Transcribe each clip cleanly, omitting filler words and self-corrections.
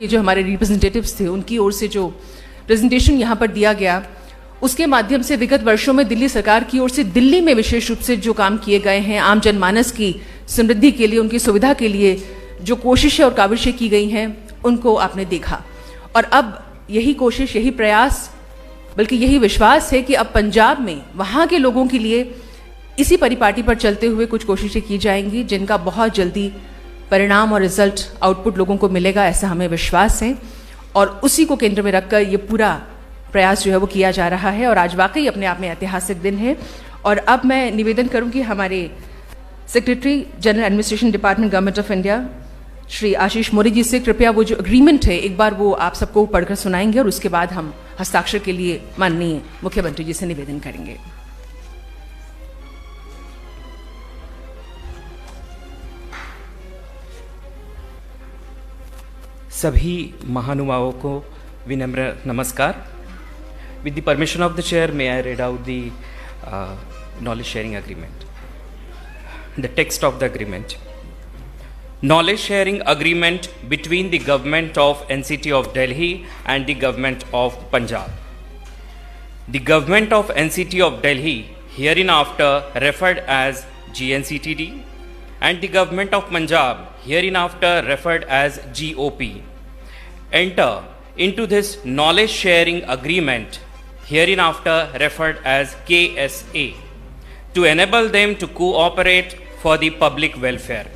जो हमारे रिप्रेजेंटेटिव्स थे उनकी ओर से जो प्रेजेंटेशन यहाँ पर दिया गया, उसके माध्यम से विगत वर्षों में दिल्ली सरकार की ओर से दिल्ली में विशेष रूप से जो काम किए गए हैं, आम जनमानस की समृद्धि के लिए, उनकी सुविधा के लिए जो कोशिशें और काविशें की गई हैं, उनको आपने देखा। और अब यही कोशिश, यही प्रयास, बल्कि यही विश्वास है कि अब पंजाब में वहाँ के लोगों के लिए इसी परिपाटी पर चलते हुए कुछ कोशिशें की जाएंगी, जिनका बहुत जल्दी परिणाम और रिजल्ट, आउटपुट लोगों को मिलेगा, ऐसा हमें विश्वास है। और उसी को केंद्र में रखकर ये पूरा प्रयास जो है वो किया जा रहा है। और आज वाकई अपने आप में ऐतिहासिक दिन है। और अब मैं निवेदन करूंगी हमारे secretary general administration department government of India Shri Ashish Maurya ji से, कृपया वो जो एग्रीमेंट है एक बार वो आप सबको पढ़कर सुनाएंगे और उसके बाद हम हस्ताक्षर के लिए माननीय मुख्यमंत्री जी से निवेदन करेंगे। सभी महानुभावों को विनम्र नमस्कार। With the permission of the chair, may I read out the knowledge sharing agreement. The text of the agreement. Knowledge sharing agreement between the government of NCT of Delhi and the government of Punjab. The government of NCT of Delhi, hereinafter referred as GNCTD, and the government of Punjab, hereinafter referred as GOP, enter into this knowledge sharing agreement, hereinafter referred as KSA, to enable them to cooperate for the public welfare.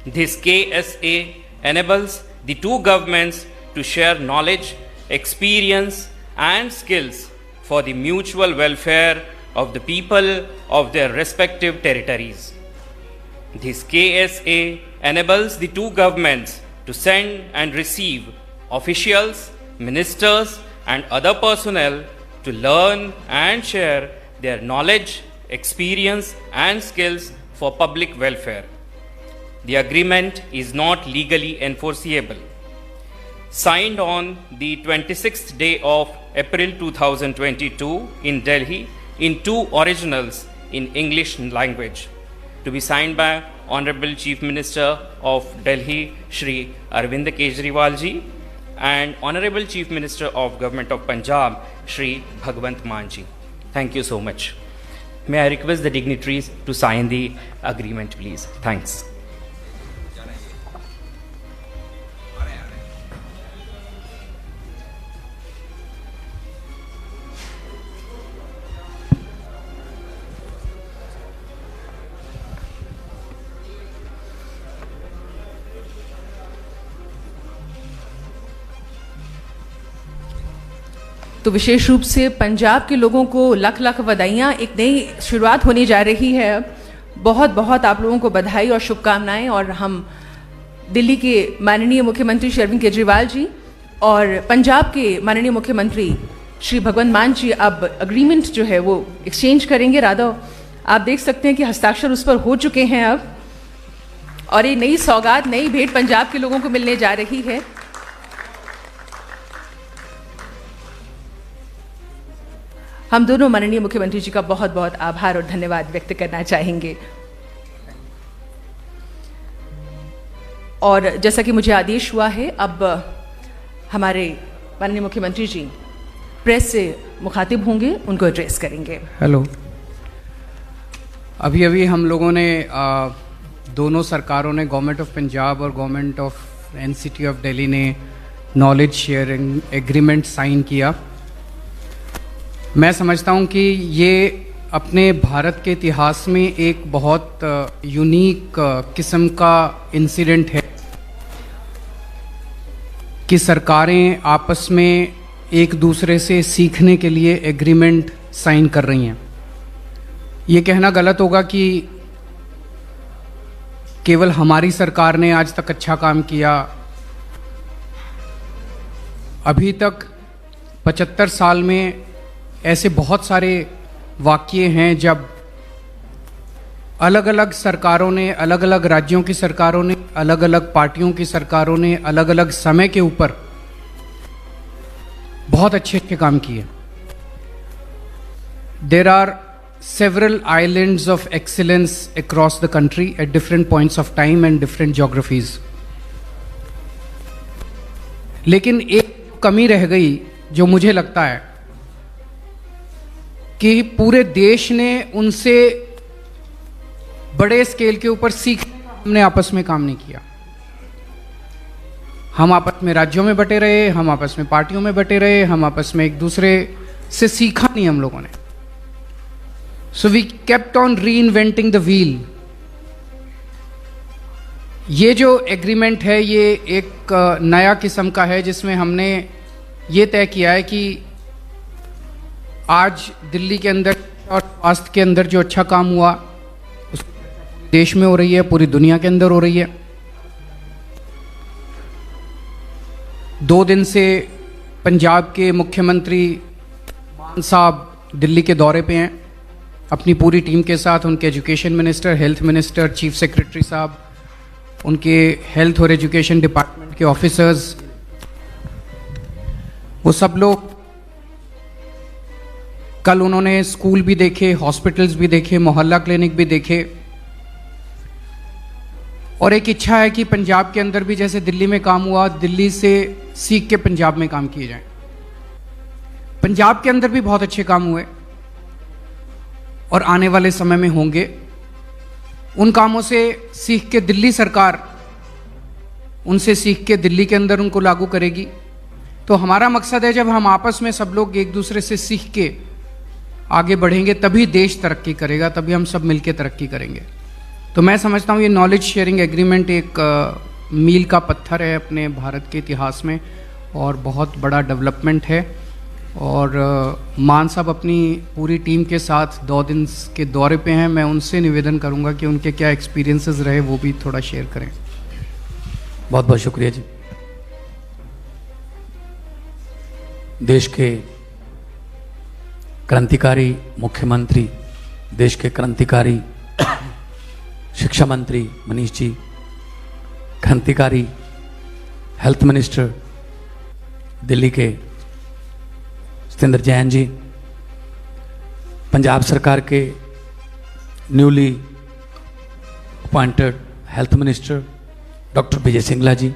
This KSA enables the two governments to share knowledge, experience and skills for the mutual welfare of the people of their respective territories. This KSA enables the two governments to send and receive officials, ministers and other personnel to learn and share their knowledge, experience and skills for public welfare. The agreement is not legally enforceable. Signed on the 26th day of April 2022 in Delhi in two originals in English language, to be signed by Honorable Chief Minister of Delhi Shri Arvind Kejriwal ji and Honorable Chief Minister of Government of Punjab Shri Bhagwant Mann ji. Thank you so much. May I request the dignitaries to sign the agreement, please. Thanks. तो विशेष रूप से पंजाब के लोगों को लख लख बधाइयाँ। एक नई शुरुआत होने जा रही है। बहुत बहुत आप लोगों को बधाई और शुभकामनाएं। और हम दिल्ली के माननीय मुख्यमंत्री श्री अरविंद केजरीवाल जी और पंजाब के माननीय मुख्यमंत्री श्री भगवंत मान जी अब एग्रीमेंट जो है वो एक्सचेंज करेंगे। राधा, आप देख सकते हैं कि हस्ताक्षर उस पर हो चुके हैं अब, और ये नई सौगात, नई भेंट पंजाब के लोगों को मिलने जा रही है। हम दोनों माननीय मुख्यमंत्री जी का बहुत बहुत आभार और धन्यवाद व्यक्त करना चाहेंगे। और जैसा कि मुझे आदेश हुआ है, अब हमारे माननीय मुख्यमंत्री जी प्रेस से मुखातिब होंगे, उनको एड्रेस करेंगे। हेलो, अभी अभी हम लोगों ने दोनों सरकारों ने, गवर्नमेंट ऑफ पंजाब और government of NCT of Delhi ने नॉलेज शेयरिंग एग्रीमेंट साइन किया। मैं समझता हूं कि ये अपने भारत के इतिहास में एक बहुत यूनिक किस्म का इंसिडेंट है कि सरकारें आपस में एक दूसरे से सीखने के लिए एग्रीमेंट साइन कर रही हैं। ये कहना गलत होगा कि केवल हमारी सरकार ने आज तक अच्छा काम किया। अभी तक 75 साल में ऐसे बहुत सारे वाक़ये हैं जब अलग अलग सरकारों ने, अलग अलग राज्यों की सरकारों ने, अलग अलग पार्टियों की सरकारों ने अलग अलग समय के ऊपर बहुत अच्छे अच्छे काम किए। There are several islands of excellence across the country at different points of time and different geographies. लेकिन एक कमी रह गई जो मुझे लगता है कि पूरे देश ने उनसे बड़े स्केल के ऊपर सीखने का हमने आपस में काम नहीं किया। हम आपस में राज्यों में बटे रहे, हम आपस में पार्टियों में बटे रहे, हम आपस में एक दूसरे से सीखा नहीं हम लोगों ने। So we kept on reinventing the wheel. ये जो एग्रीमेंट है ये एक नया किस्म का है जिसमें हमने ये तय किया है कि आज दिल्ली के अंदर और स्वास्थ्य के अंदर जो अच्छा काम हुआ उस देश में हो रही है, पूरी दुनिया के अंदर हो रही है। 2 दिन से पंजाब के मुख्यमंत्री मान साहब दिल्ली के दौरे पे हैं अपनी पूरी टीम के साथ। उनके education minister, health minister, chief secretary साहब, उनके हेल्थ और एजुकेशन डिपार्टमेंट के ऑफिसर्स, वो सब लोग कल उन्होंने स्कूल भी देखे, हॉस्पिटल्स भी देखे, मोहल्ला क्लिनिक भी देखे। और एक इच्छा है कि पंजाब के अंदर भी जैसे दिल्ली में काम हुआ, दिल्ली से सीख के पंजाब में काम किए जाएं। पंजाब के अंदर भी बहुत अच्छे काम हुए और आने वाले समय में होंगे। उन कामों से सीख के दिल्ली सरकार उनसे सीख के दिल्ली के अंदर उनको लागू करेगी। तो हमारा मकसद है जब हम आपस में सब लोग एक दूसरे से सीख के आगे बढ़ेंगे तभी देश तरक्की करेगा, तभी हम सब मिलकर तरक्की करेंगे। तो मैं समझता हूँ ये नॉलेज शेयरिंग एग्रीमेंट एक मील का पत्थर है अपने भारत के इतिहास में और बहुत बड़ा डेवलपमेंट है। और मान साहब अपनी पूरी टीम के साथ 2 दिन के दौरे पे हैं। मैं उनसे निवेदन करूंगा कि उनके क्या एक्सपीरियंसेस रहे वो भी थोड़ा शेयर करें। बहुत बहुत शुक्रिया जी। देश के क्रांतिकारी मुख्यमंत्री, देश के क्रांतिकारी शिक्षा मंत्री मनीष जी, क्रांतिकारी हेल्थ मिनिस्टर दिल्ली के सत्येंद्र जैन जी, पंजाब सरकार के newly appointed health minister doctor Vijay Singla ji,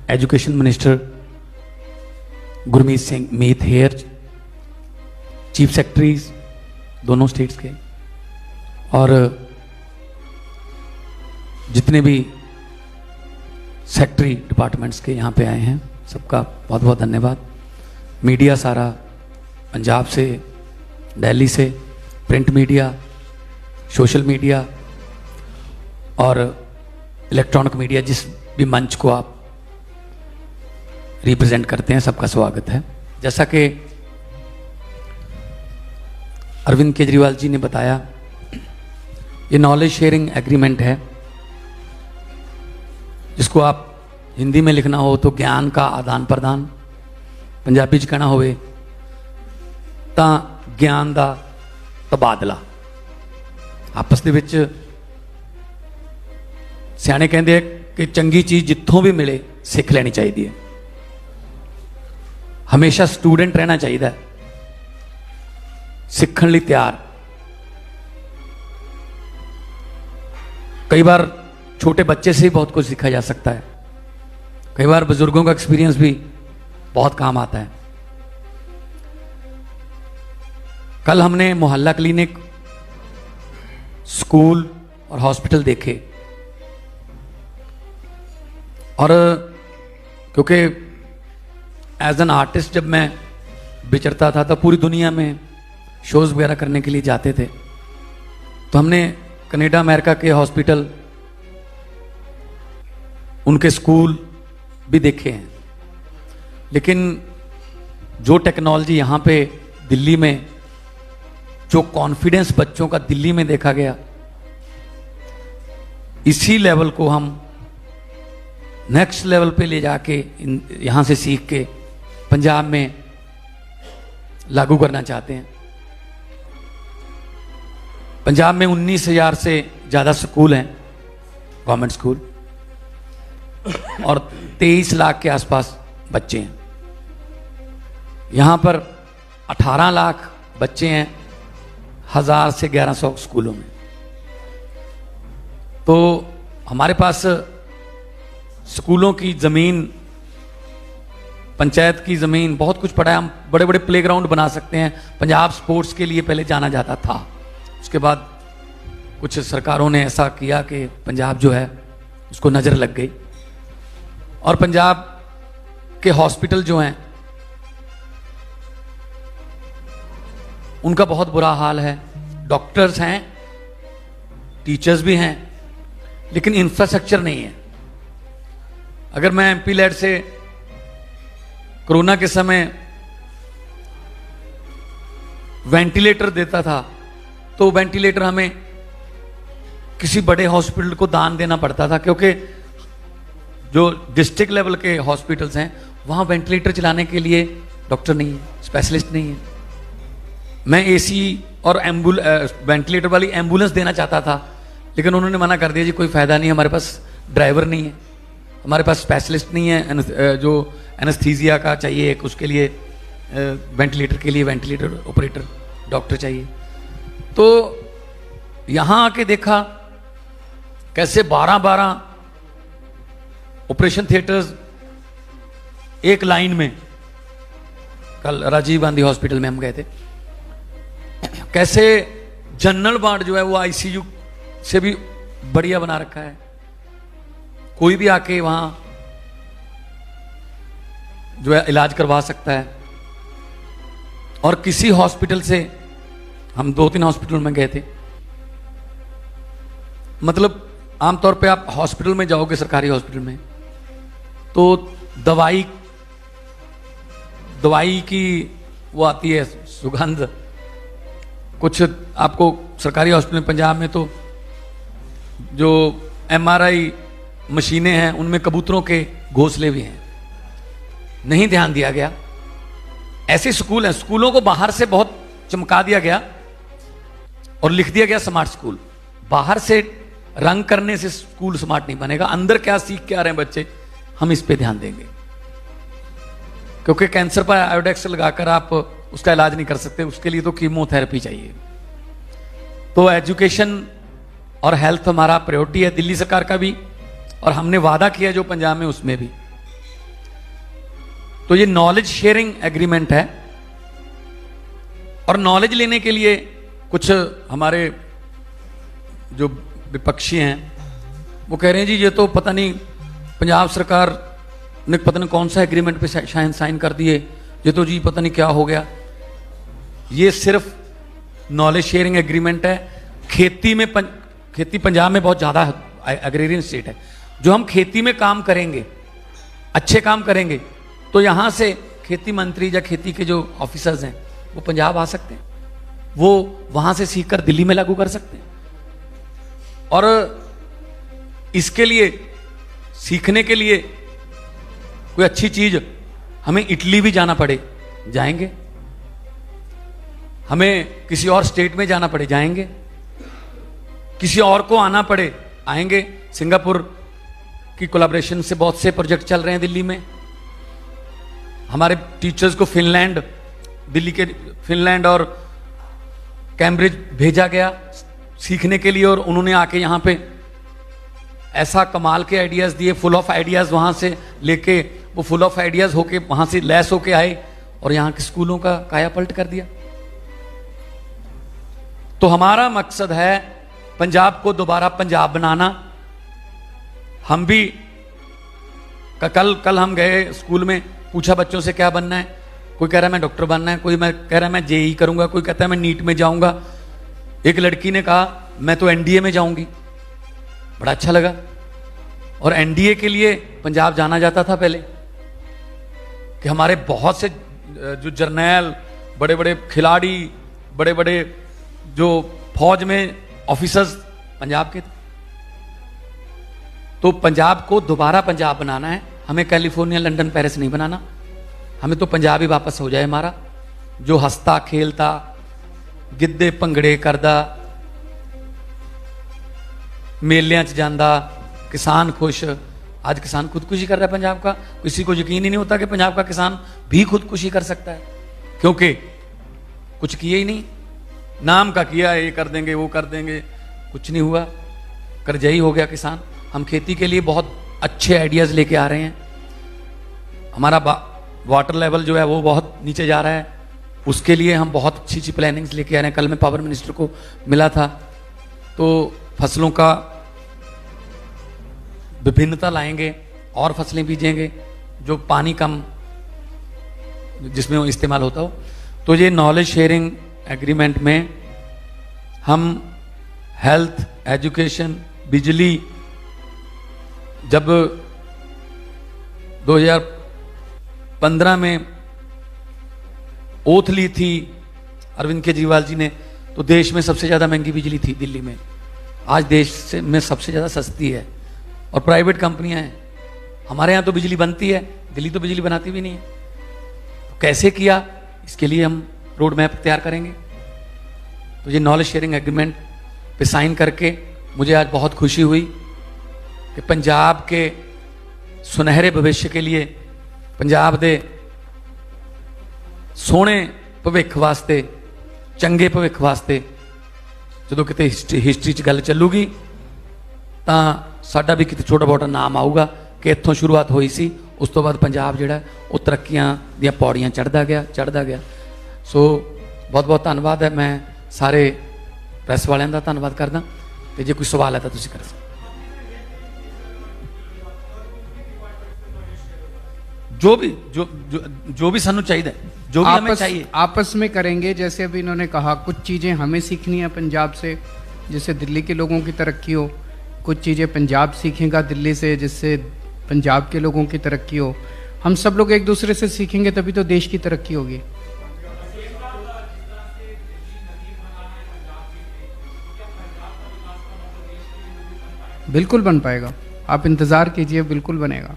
education minister Gurmeet Singh Meet Hayer, chief secretaries दोनों स्टेट्स के, और जितने भी सेक्रेटरी डिपार्टमेंट्स के यहाँ पे आए हैं सबका बहुत बहुत धन्यवाद। मीडिया सारा, पंजाब से, दिल्ली से, प्रिंट मीडिया, सोशल मीडिया और इलेक्ट्रॉनिक मीडिया, जिस भी मंच को आप रिप्रेजेंट करते हैं, सबका स्वागत है। जैसा कि अरविंद केजरीवाल जी ने बताया, ये नॉलेज शेयरिंग एग्रीमेंट है जिसको आप हिंदी में लिखना हो तो ज्ञान का आदान प्रदान, पंजाबी च कहना होवे तो ज्ञान का तबादला। आपस दे विच सियाणे कहते हैं कि चंगी चीज़ जितों भी मिले सीख लेनी चाहिए है। हमेशा स्टूडेंट रहना चाहिए, सीखण लई तैयार। कई बार छोटे बच्चे से ही बहुत कुछ सीखा जा सकता है, कई बार बुजुर्गों का एक्सपीरियंस भी बहुत काम आता है। कल हमने मोहल्ला क्लिनिक, स्कूल और हॉस्पिटल देखे और क्योंकि एज एन आर्टिस्ट जब मैं विचरता था तो पूरी दुनिया में शोज़ वगैरह करने के लिए जाते थे, तो हमने कनाडा अमेरिका के हॉस्पिटल, उनके स्कूल भी देखे हैं। लेकिन जो टेक्नोलॉजी यहाँ पे दिल्ली में, जो कॉन्फिडेंस बच्चों का दिल्ली में देखा गया, इसी लेवल को हम नेक्स्ट लेवल पे ले जाके यहाँ से सीख के पंजाब में लागू करना चाहते हैं। पंजाब में 19,000 से ज़्यादा स्कूल हैं, गवर्नमेंट स्कूल, और 23 लाख के आसपास बच्चे हैं। यहाँ पर 18 लाख बच्चे हैं 1000 से 1100 स्कूलों में। तो हमारे पास स्कूलों की ज़मीन पंचायत की ज़मीन, बहुत कुछ पढ़ा है। हम बड़े बड़े प्लेग्राउंड बना सकते हैं। पंजाब स्पोर्ट्स के लिए पहले जाना जाता था, उसके बाद कुछ सरकारों ने ऐसा किया कि पंजाब जो है उसको नज़र लग गई। और पंजाब के हॉस्पिटल जो हैं उनका बहुत बुरा हाल है। डॉक्टर्स हैं, टीचर्स भी हैं, लेकिन इंफ्रास्ट्रक्चर नहीं है। अगर मैं एमपी लैड से कोरोना के समय वेंटिलेटर देता था तो वेंटिलेटर हमें किसी बड़े हॉस्पिटल को दान देना पड़ता था, क्योंकि जो डिस्ट्रिक्ट लेवल के हॉस्पिटल्स हैं वहाँ वेंटिलेटर चलाने के लिए डॉक्टर नहीं है, स्पेशलिस्ट नहीं है। मैं एसी और वेंटिलेटर वाली एम्बुलेंस देना चाहता था, लेकिन उन्होंने मना कर दिया, जी कोई फ़ायदा नहीं है, हमारे पास ड्राइवर नहीं है, हमारे पास स्पेशलिस्ट नहीं है, जो एनेस्थीसिया का चाहिए एक, उसके लिए वेंटिलेटर के लिए वेंटिलेटर ऑपरेटर डॉक्टर चाहिए। तो यहाँ आके देखा कैसे 12-12 ऑपरेशन थिएटर्स एक लाइन में। कल राजीव गांधी हॉस्पिटल में हम गए थे, कैसे जनरल वार्ड जो है वो आईसीयू से भी बढ़िया बना रखा है। कोई भी आके वहां जो है इलाज करवा सकता है। और किसी हॉस्पिटल से, हम 2-3 हॉस्पिटल में गए थे, मतलब आमतौर पे आप हॉस्पिटल में जाओगे, सरकारी हॉस्पिटल में, तो दवाई की वो आती है सुगंध। कुछ आपको सरकारी हॉस्पिटल में पंजाब में तो जो एमआरआई मशीनें हैं उनमें कबूतरों के घोंसले भी हैं, नहीं ध्यान दिया गया। ऐसे स्कूल हैं, स्कूलों को बाहर से बहुत चमका दिया गया और लिख दिया गया स्मार्ट स्कूल। बाहर से रंग करने से स्कूल स्मार्ट नहीं बनेगा, अंदर क्या सीख के आ रहे हैं बच्चे, हम इस पे ध्यान देंगे। क्योंकि कैंसर पर आयोडेक्स लगाकर आप उसका इलाज नहीं कर सकते, उसके लिए तो कीमोथेरेपी चाहिए। तो एजुकेशन और हेल्थ हमारा प्रायोरिटी है, दिल्ली सरकार का भी, और हमने वादा किया जो पंजाब में उसमें भी। तो ये नॉलेज शेयरिंग एग्रीमेंट है, और नॉलेज लेने के लिए कुछ हमारे जो विपक्षी हैं वो कह रहे हैं जी ये तो पता नहीं पंजाब सरकार ने पता नहीं कौन सा एग्रीमेंट पे शायद साइन कर दिए, ये तो जी पता नहीं क्या हो गया। ये सिर्फ नॉलेज शेयरिंग एग्रीमेंट है। खेती पंजाब में बहुत ज़्यादा एग्रेरियन स्टेट है। जो हम खेती में काम करेंगे, अच्छे काम करेंगे, तो यहाँ से खेती मंत्री या खेती के जो ऑफिसर्स हैं वो पंजाब आ सकते हैं, वो वहाँ से सीखकर दिल्ली में लागू कर सकते हैं। और इसके लिए, सीखने के लिए कोई अच्छी चीज हमें इटली भी जाना पड़े जाएंगे, हमें किसी और स्टेट में जाना पड़े जाएंगे, किसी और को आना पड़े आएंगे। सिंगापुर की कोलैबोरेशन से बहुत से प्रोजेक्ट चल रहे हैं दिल्ली में। हमारे टीचर्स को फिनलैंड, दिल्ली के फिनलैंड और कैम्ब्रिज भेजा गया सीखने के लिए, और उन्होंने आके यहाँ पे ऐसा कमाल के आइडियाज दिए, फुल ऑफ आइडियाज वहाँ से लेके, वो फुल ऑफ आइडियाज होके वहाँ से लैस होके आए और यहाँ के स्कूलों का कायापलट कर दिया। तो हमारा मकसद है पंजाब को दोबारा पंजाब बनाना। हम भी कल हम गए स्कूल में, पूछा बच्चों से क्या बनना है, कोई कह रहा है मैं डॉक्टर बनना है, कोई कह रहा है मैं जेई करूंगा, कोई कहता है मैं नीट में जाऊंगा। एक लड़की ने कहा मैं तो एनडीए में जाऊंगी, बड़ा अच्छा लगा। और एनडीए के लिए पंजाब जाना जाता था पहले, कि हमारे बहुत से जो जर्नैल, बड़े बड़े खिलाड़ी, बड़े बड़े जो फौज में ऑफिसर्स पंजाब के थे। तो पंजाब को दोबारा पंजाब बनाना है, हमें कैलिफोर्निया, लंदन, पेरिस नहीं बनाना। हमें तो पंजाब ही वापस हो जाए हमारा, जो हंसता खेलता, गिद्धे भंगड़े करदा, मेलियां च जांदा, किसान खुश। आज किसान खुदकुशी कर रहा है पंजाब का, किसी को यकीन ही नहीं होता कि पंजाब का किसान भी खुदकुशी कर सकता है, क्योंकि कुछ किए ही नहीं, नाम का किया, ये कर देंगे वो कर देंगे, कुछ नहीं हुआ, करजई हो गया किसान। हम खेती के लिए बहुत अच्छे आइडियाज लेके आ रहे हैं। हमारा वाटर लेवल जो है वो बहुत नीचे जा रहा है, उसके लिए हम बहुत अच्छी अच्छी प्लानिंग्स लेके आ रहे हैं। कल मैं पावर मिनिस्टर को मिला था, तो फसलों का विभिन्नता लाएंगे और फसलें बीजेंगे जो पानी कम जिसमें वो इस्तेमाल होता हो। तो ये नॉलेज शेयरिंग एग्रीमेंट में हम हेल्थ, एजुकेशन, बिजली, जब 2015 में ओथ ली थी अरविंद केजरीवाल जी ने, तो देश में सबसे ज़्यादा महंगी बिजली थी दिल्ली में, आज देश में सबसे ज़्यादा सस्ती है। और प्राइवेट कंपनियां हैं, हमारे यहाँ तो बिजली बनती है, दिल्ली तो बिजली बनाती भी नहीं है। तो कैसे किया, इसके लिए हम रोड मैप तैयार करेंगे। तो ये नॉलेज शेयरिंग एग्रीमेंट पे साइन करके मुझे आज बहुत खुशी हुई कि पंजाब के सुनहरे भविष्य के लिए, पंजाब दे सोहने भविख वास्ते, चंगे भविख वास्ते जो किते हिस्टरी च गल चलूगी तां साडा भी किते छोटा मोटा नाम आऊगा कि इत्थों शुरुआत हुई सी, उस तो बाद पंजाब जिहड़ा वो तरक्कियां दियां पौड़ियां चढ़दा गया। सो बहुत बहुत धन्नवाद है। मैं सारे प्रेस वालियां दा धन्नवाद करदा, ते जे कोई सवाल है तो तुसीं कर सकदे। जो भी सानू चाहिए, जो भी हमें चाहिए आपस में करेंगे। जैसे अभी इन्होंने कहा कुछ चीज़ें हमें सीखनी है पंजाब से, जिससे दिल्ली के लोगों की तरक्की हो, कुछ चीज़ें पंजाब सीखेगा दिल्ली से जिससे पंजाब के लोगों की तरक्की हो। हम सब लोग एक दूसरे से सीखेंगे तभी तो देश की तरक्की होगी। बिल्कुल बन पाएगा, आप इंतज़ार कीजिए, बिल्कुल बनेगा।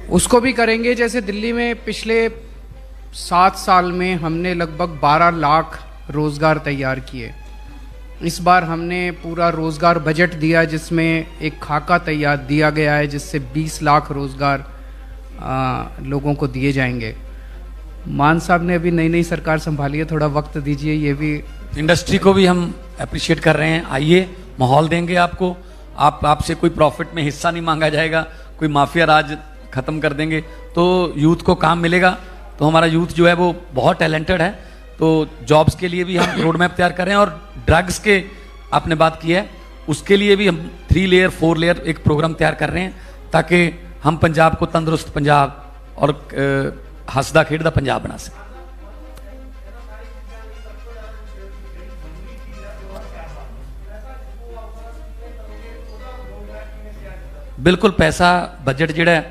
उसको भी करेंगे। जैसे दिल्ली में पिछले 7 साल में हमने लगभग 12 लाख रोज़गार तैयार किए। इस बार हमने पूरा रोज़गार बजट दिया जिसमें एक खाका तैयार दिया गया है जिससे 20 लाख रोज़गार लोगों को दिए जाएंगे। मान साहब ने अभी नई सरकार संभाली है, थोड़ा वक्त दीजिए। ये भी इंडस्ट्री को भी हम अप्रिशिएट कर रहे हैं। आइए, माहौल देंगे आपको, आपसे कोई प्रॉफिट में हिस्सा नहीं मांगा जाएगा, कोई माफिया राज खत्म कर देंगे, तो यूथ को काम मिलेगा। तो हमारा यूथ जो है वो बहुत टैलेंटेड है, तो जॉब्स के लिए भी हम रोड मैप तैयार कर रहे हैं। और ड्रग्स के आपने बात की है, उसके लिए भी हम 3 लेयर 4 लेयर एक प्रोग्राम तैयार कर रहे हैं ताकि हम पंजाब को तंदुरुस्त पंजाब और हंसदा खेडदा पंजाब बना सकें। बिल्कुल, पैसा बजट जिहड़ा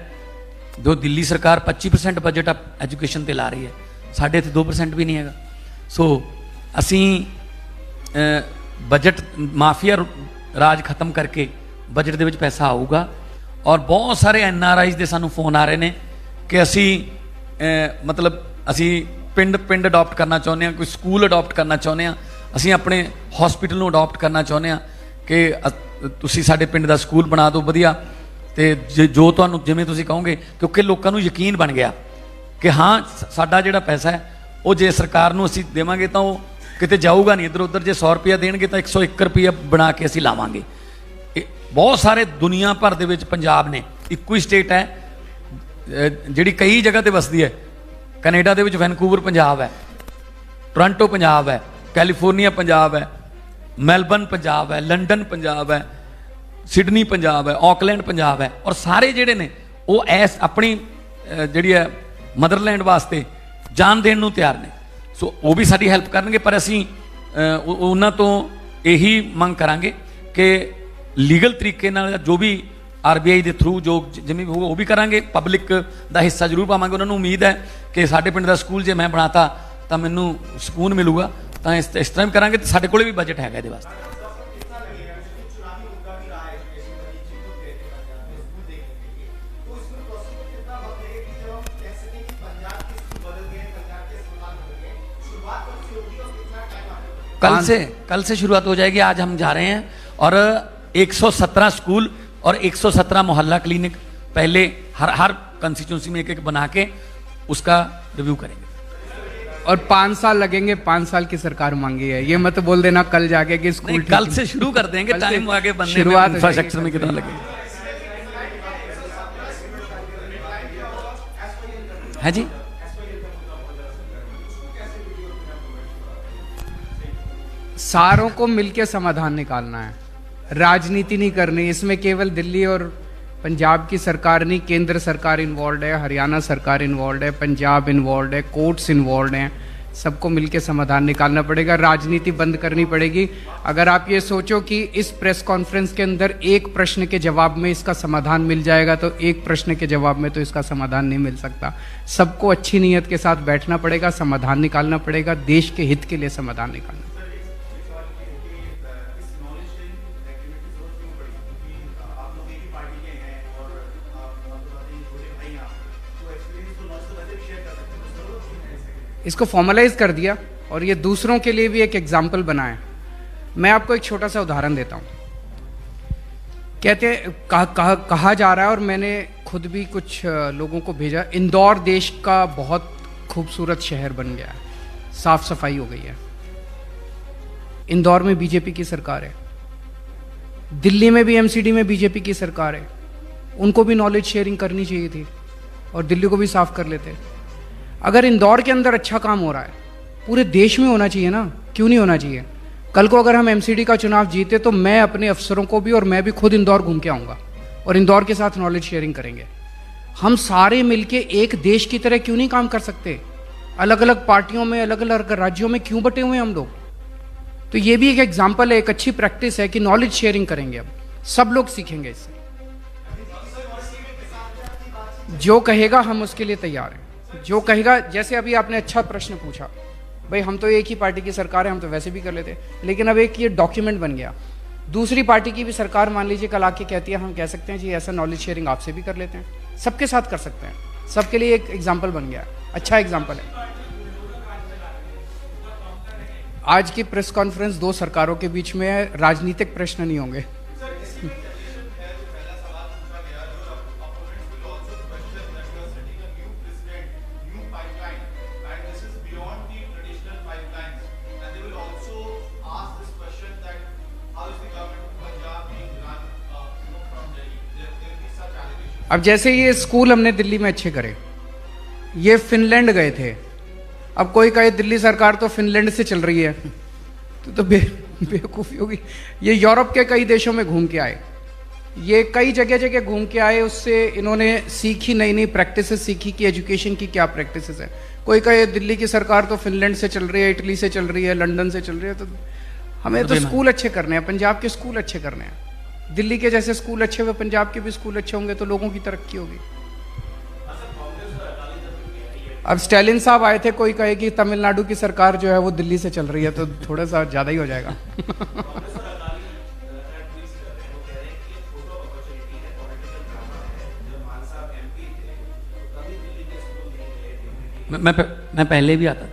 जो दिल्ली सरकार 25% बजट एजुकेशन ते ला रही है, साढ़े इत्थे 2% भी नहीं है। सो असी बजट माफिया राज खत्म करके बजट दे विच पैसा आऊगा। और बहुत सारे NRIs दे सानू फोन आ रहे हैं कि असी मतलब असी पिंड अडॉप्ट करना चाहुंदे हां, कोई स्कूल अडॉप्ट करना चाहुंदे हां, असी अपने हॉस्पिटल नूं अडॉप्ट करना चाहुंदे हां कि तुसी साडे पिंड दा स्कूल बना दो वधिया। तो जो तुहानू जिवें तुसीं कहोगे, क्योंकि लोगों को यकीन बन गया कि हाँ साडा जिहड़ा पैसा है वो जे सरकार नूं असीं देवांगे तो किते जाऊगा नहीं इधर उधर। जे 100 रुपया देणगे तो 101 रुपया बना के असीं लावांगे। बहुत सारे दुनिया भर दे विच पंजाब ने, इक्को ही स्टेट है जिहड़ी कई जगह ते वसदी है। कनेडा दे विच वैनकूवर पंजाब है, टोरंटो पंजाब है, कैलीफोर्निया पंजाब है, मैलबर्न पंजाब है, लंडन पंजाब है, सिडनी पंजाब है, ऑकलैंड पंजाब है। और सारे जिहड़े ने वो ऐस अपनी जिहड़ी है मदरलैंड वास्ते जान देण नूं तैयार ने। सो वो भी साडी हैल्प करनगे, पर असीं उन्हां तों यही मंग करांगे कि लीगल तरीके नाल जो भी RBI के थ्रू जो जिमें भी होगा वो भी करांगे। पब्लिक का हिस्सा जरूर पावांगे। उन्होंने उम्मीद है कि साडे पिंड का स्कूल जे मैं बनाता तो मैनू सुकून मिलूगा, तो इस तरह भी करांगे। तो साडे कोले भी बजट हैगा इहदे वास्ते। कल से शुरुआत हो जाएगी। आज हम जा रहे हैं और 117 स्कूल और 117 मोहल्ला क्लिनिक पहले हर कंस्टिट्यूंसी में एक बना के उसका रिव्यू करेंगे। और 5 साल लगेंगे, 5 साल की सरकार मांगी है, ये मत बोल देना कल जाके कि स्कूल कल से शुरू कर देंगे, टाइम आगे बनने में, शुरुआत इंफ्रास्ट्रक्चर में कितना लगेगा है जी। सारों को मिलकर समाधान निकालना है, राजनीति नहीं करनी। इसमें केवल दिल्ली और पंजाब की सरकार नहीं, केंद्र सरकार इन्वॉल्व है, हरियाणा सरकार इन्वॉल्व है, पंजाब इन्वॉल्व है, कोर्ट्स इन्वॉल्व हैं। सबको मिलकर समाधान निकालना पड़ेगा, राजनीति बंद करनी पड़ेगी। अगर आप ये सोचो कि इस प्रेस कॉन्फ्रेंस के अंदर एक प्रश्न के जवाब में इसका समाधान मिल जाएगा, तो एक प्रश्न के जवाब में तो इसका समाधान नहीं मिल सकता। सबको अच्छी नीयत के साथ बैठना पड़ेगा, समाधान निकालना पड़ेगा, देश के हित के लिए समाधान निकालना। इसको फॉर्मलाइज कर दिया और ये दूसरों के लिए भी एक एग्जाम्पल बना है। मैं आपको एक छोटा सा उदाहरण देता हूं। कहते कहा जा रहा है, और मैंने खुद भी कुछ लोगों को भेजा, इंदौर देश का बहुत खूबसूरत शहर बन गया है, साफ सफाई हो गई है। इंदौर में बीजेपी की सरकार है, दिल्ली में भी एमसीडी में बीजेपी की सरकार है। उनको भी नॉलेज शेयरिंग करनी चाहिए थी और दिल्ली को भी साफ कर लेते। अगर इंदौर के अंदर अच्छा काम हो रहा है, पूरे देश में होना चाहिए ना, क्यों नहीं होना चाहिए? कल को अगर हम एमसीडी का चुनाव जीते तो मैं अपने अफसरों को भी और मैं भी खुद इंदौर घूम के आऊँगा और इंदौर के साथ नॉलेज शेयरिंग करेंगे। हम सारे मिलके एक देश की तरह क्यों नहीं काम कर सकते? अलग अलग पार्टियों में, अलग अलग राज्यों में क्यों बटे हुए हम लोग? तो ये भी एक एग्जाम्पल है, एक अच्छी प्रैक्टिस है कि नॉलेज शेयरिंग करेंगे। अब सब लोग सीखेंगे इससे। जो कहेगा हम उसके लिए तैयार हैं। जो कहेगा, जैसे अभी आपने अच्छा प्रश्न पूछा, भाई हम तो एक ही पार्टी की सरकार है, हम तो वैसे भी कर लेते, लेकिन अब एक ये डॉक्यूमेंट बन गया। दूसरी पार्टी की भी सरकार मान लीजिए कल आके कहती है, हम कह सकते हैं जी ऐसा नॉलेज शेयरिंग आपसे भी कर लेते हैं, सबके साथ कर सकते हैं। सबके लिए एक एग्जाम्पल बन गया, अच्छा एग्जाम्पल है। आज की प्रेस कॉन्फ्रेंस 2 सरकारों के बीच में है, राजनीतिक प्रश्न नहीं होंगे। अब जैसे ये स्कूल हमने दिल्ली में अच्छे करे, ये फिनलैंड गए थे। अब कोई कहे दिल्ली सरकार तो फिनलैंड से चल रही है, तो बेवकूफ़ी होगी। ये यूरोप के कई देशों में घूम के आए, ये कई जगह जगह घूम के आए, उससे इन्होंने सीखी, नई नई प्रैक्टिसेस सीखी कि एजुकेशन की क्या प्रैक्टिसेस है। कोई कहे दिल्ली की सरकार तो फिनलैंड से चल रही है, इटली से चल रही है, लंदन से चल रही है। तो हमें तो स्कूल अच्छे करने हैं, पंजाब के स्कूल अच्छे करने हैं। दिल्ली के जैसे स्कूल अच्छे हुए, पंजाब के भी स्कूल अच्छे होंगे तो लोगों की तरक्की होगी। अब स्टालिन साहब आए थे, कोई कहे कि तमिलनाडु की सरकार जो है वो दिल्ली से चल रही है, तो थोड़ा सा ज्यादा ही हो जाएगा। मैं पहले भी आता,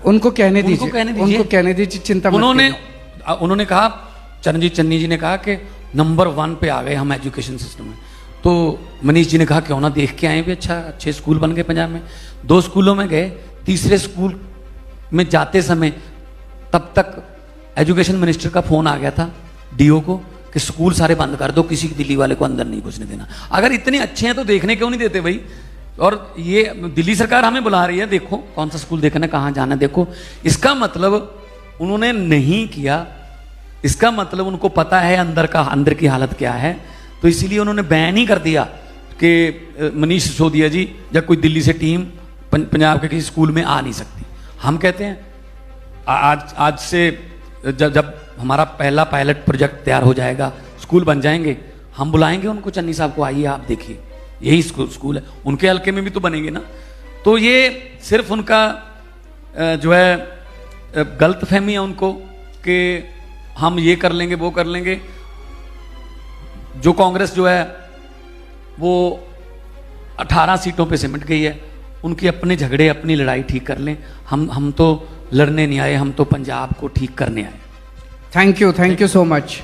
उनको कहने दीजिए, उनको कहने दीजिए, चिंता मत कीजिए। उन्होंने कहा, चरणजीत चन्नी जी ने कहा कि नंबर 1 पे आ गए हम एजुकेशन सिस्टम में। तो मनीष जी ने कहा क्यों ना देख के आए भी, अच्छे स्कूल बन गए पंजाब में। 2 स्कूलों में गए, तीसरे स्कूल में जाते समय तब तक एजुकेशन मिनिस्टर का फोन आ गया था डीओ को कि स्कूल सारे बंद कर दो, किसी दिल्ली वाले को अंदर नहीं घुसने देना। अगर इतने अच्छे हैं तो देखने क्यों नहीं देते भाई? और ये दिल्ली सरकार हमें बुला रही है, देखो कौन सा स्कूल देखना, कहाँ जाना देखो। इसका मतलब उन्होंने नहीं किया, इसका मतलब उनको पता है अंदर की हालत क्या है, तो इसीलिए उन्होंने बैन ही कर दिया कि मनीष सिसोदिया जी या कोई दिल्ली से टीम पंजाब के किसी स्कूल में आ नहीं सकती। हम कहते हैं आज से जब हमारा पहला पायलट प्रोजेक्ट तैयार हो जाएगा, स्कूल बन जाएंगे, हम बुलाएंगे उनको, चन्नी साहब को, आइए आप देखिए यही स्कूल है। उनके हल्के में भी तो बनेंगे ना। तो ये सिर्फ उनका जो है गलत फहमी है उनको कि हम ये कर लेंगे वो कर लेंगे। जो कांग्रेस जो है वो 18 सीटों पे सिमट गई है, उनके अपने झगड़े, अपनी लड़ाई ठीक कर लें। हम तो लड़ने नहीं आए, हम तो पंजाब को ठीक करने आए। Thank you so much.